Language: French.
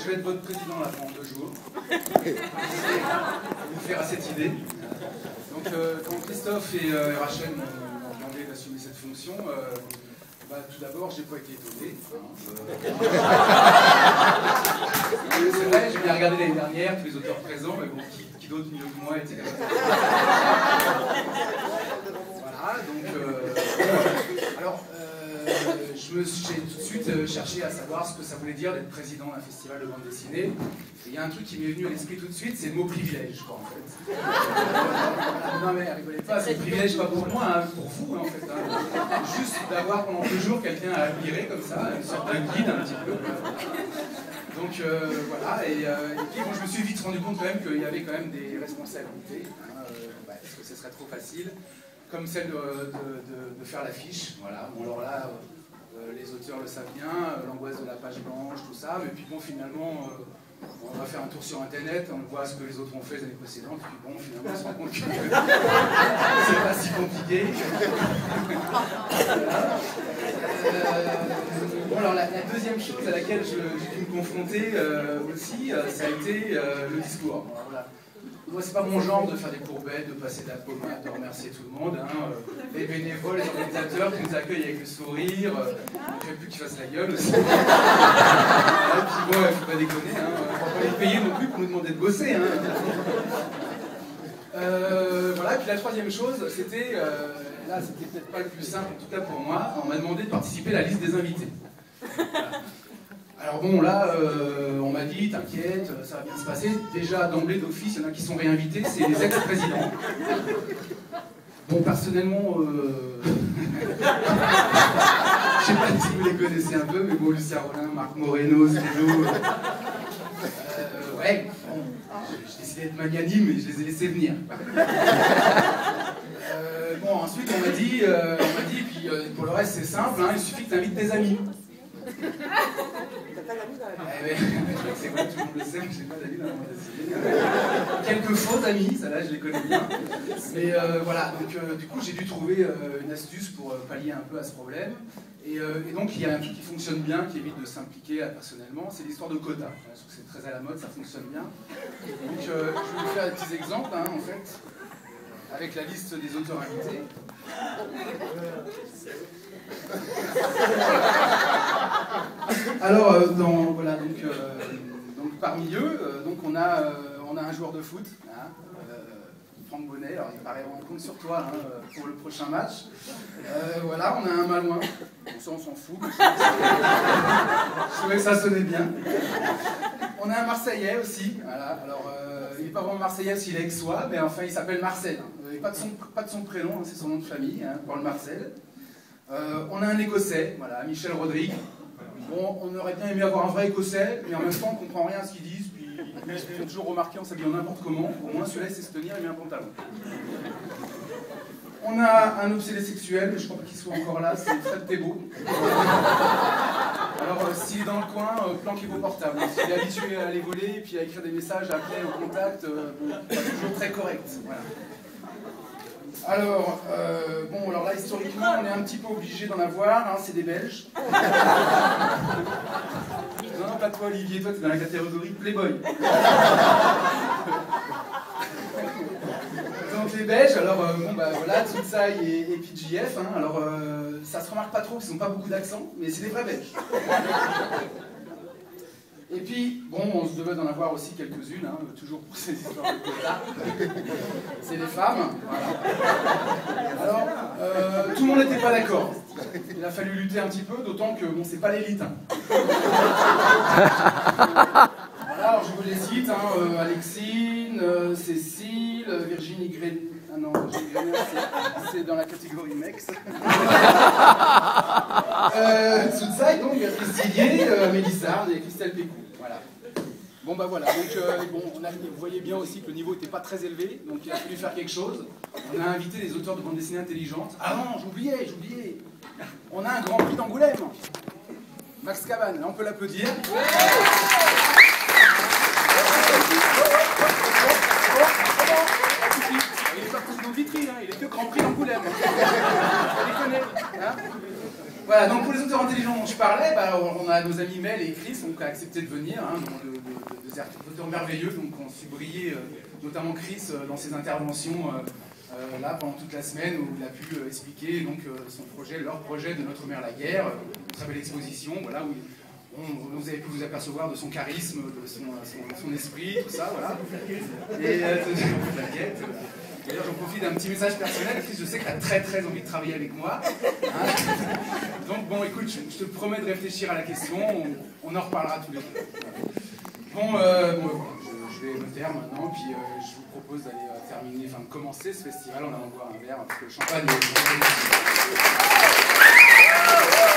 vais être votre président là pendant 2 jours. Je vais vous faire à cette idée. Donc quand Christophe et Rachel m'ont demandé d'assumer cette fonction, tout d'abord, j'ai pas été étonné. C'est vrai, j'ai bien regardé l'année dernière, tous les auteurs présents, mais bon, qui d'autre mieux que moi était là. Voilà, donc... j'ai tout de suite cherché à savoir ce que ça voulait dire d'être président d'un festival de bande dessinée. Et il y a un truc qui m'est venu à l'esprit tout de suite, c'est le mot privilège, quoi, en fait. Non mais rigolez pas, c'est privilège pas pour moi, hein, pour vous, hein, en fait. Hein. Juste d'avoir pendant 2 jours quelqu'un à admirer comme ça, une sorte de guide un petit peu. Donc voilà, et puis bon, je me suis vite rendu compte quand même qu'il y avait quand même des responsabilités, hein, parce que ce serait trop facile, comme celle de faire l'affiche, voilà. Bon alors là, les auteurs le savent bien, l'angoisse de la page blanche, tout ça, mais puis bon, finalement, on va faire un tour sur internet, on voit ce que les autres ont fait les années précédentes, puis bon, finalement, on se rend compte que c'est pas si compliqué. Bon, alors la deuxième chose à laquelle j'ai dû me confronter aussi, ça a été le discours. Alors, voilà. Moi, c'est pas mon genre de faire des courbettes, de passer de la pommade, de remercier tout le monde. Hein. Les bénévoles, les organisateurs qui nous accueillent avec le sourire, il ne fait plus qu'ils fassent la gueule aussi. Et puis bon, il ne faut pas déconner, hein. On ne va pas les payer non plus pour nous demander de bosser. Hein. Voilà, puis la troisième chose, c'était, là c'était peut-être pas le plus simple, en tout cas pour moi, on m'a demandé de participer à la liste des invités. Alors bon, là, on m'a dit, t'inquiète, ça va bien se passer. Déjà, d'emblée, d'office, il y en a qui sont réinvités, c'est les ex-présidents. Bon, personnellement, je sais pas si vous les connaissez un peu, mais bon, Lucien Rollin, Marc Moreno, Stélo... ouais, bon, j'ai décidé d'être magnanime, mais je les ai laissés venir. Bon, ensuite, on m'a dit, puis pour le reste, c'est simple, hein, il suffit que tu invites tes amis. C'est vrai, tout le monde le sait, j'ai pas d'amis dans la bande dessinée. Quelques faux amis, ça là je les connais bien. Mais voilà, donc du coup j'ai dû trouver une astuce pour pallier un peu à ce problème. Et donc il y a un truc qui fonctionne bien, qui évite de s'impliquer personnellement, c'est l'histoire de quotas. Je trouve que c'est très à la mode, ça fonctionne bien. Donc je vais vous faire des petits exemples, hein, en fait, avec la liste des auteurs invités. Alors, voilà, donc parmi eux, donc on a un joueur de foot, hein, Franck Bonnet, alors il paraît on compte sur toi hein, pour le prochain match. Voilà, on a un Malouin, ça on s'en fout. Je trouvais que ça sonnait bien. On a un Marseillais aussi, voilà, alors il n'est pas vraiment Marseillais s'il est aixois, mais enfin il s'appelle Marcel. Il n'a pas de son prénom, hein, c'est son nom de famille, hein, Paul Marcel. On a un Écossais, voilà, Michel Rodrigue. Bon, on aurait bien aimé avoir un vrai Écossais, mais en même temps on ne comprend rien à ce qu'ils disent, puis ils font toujours remarquer en s'habillant n'importe comment. Au moins celui-là il sait se tenir, il met un pantalon. On a un obsédé sexuel, mais je crois pas qu'il soit encore là, c'est Fred Thébault. Alors s'il est dans le coin, planquez vos portables. S'il est habitué à les voler, et puis à écrire des messages, à appeler en contact, pas toujours très correct. Voilà. Alors, bon, alors là, historiquement, on est un petit peu obligé d'en avoir, hein, c'est des Belges. Non, pas toi, Olivier, toi, tu es dans la catégorie Playboy. Donc les Belges, alors, bon, bah voilà, Tsutsai et PGF, hein, alors, ça se remarque pas trop, parce qu'ils n'ont pas beaucoup d'accent, mais c'est des vrais Belges. Et puis, bon, on se devait d'en avoir aussi quelques-unes, hein, toujours pour ces histoires de quotas. C'est les femmes, voilà. Alors, tout le monde n'était pas d'accord. Il a fallu lutter un petit peu, d'autant que, bon, c'est pas l'élite. Hein. Voilà, alors je vous les cite, hein, Alexine, Cécile, Virginie Grenier. Ah non, Virginie Grenier, c'est dans la catégorie Mex. Tsutsai, donc, Béatrice Tillier, Mélissarde et Christelle Pécou. Voilà. Bon bah voilà, donc bon, vous voyez bien aussi que le niveau n'était pas très élevé, donc il a fallu faire quelque chose. On a invité des auteurs de bande dessinée intelligentes. Ah non, j'oubliais. On a un grand prix d'Angoulême. Max Cabane, là on peut l'applaudir. Il est pas président de vitrine, hein, il est que grand prix d'Angoulême. Hein. Voilà, donc pour les auteurs intelligents dont je parlais, bah, on a nos amis Mel et Chris qui ont accepté de venir, hein, deux auteurs merveilleux, donc on su briller, notamment Chris, dans ses interventions là pendant toute la semaine où il a pu expliquer donc, son projet, leur projet de Notre Mère la Guerre, une très belle exposition, voilà, où vous avez pu vous apercevoir de son charisme, de son esprit, tout ça, voilà. Et d'ailleurs, j'en profite d'un petit message personnel, Chris, je sais que tu as très très envie de travailler avec moi. Hein. Donc bon, écoute, je te promets de réfléchir à la question, on en reparlera tous les deux. Bon, je vais me taire maintenant, puis je vous propose d'aller terminer, enfin de commencer ce festival en allant boire un verre, parce que le champagne est...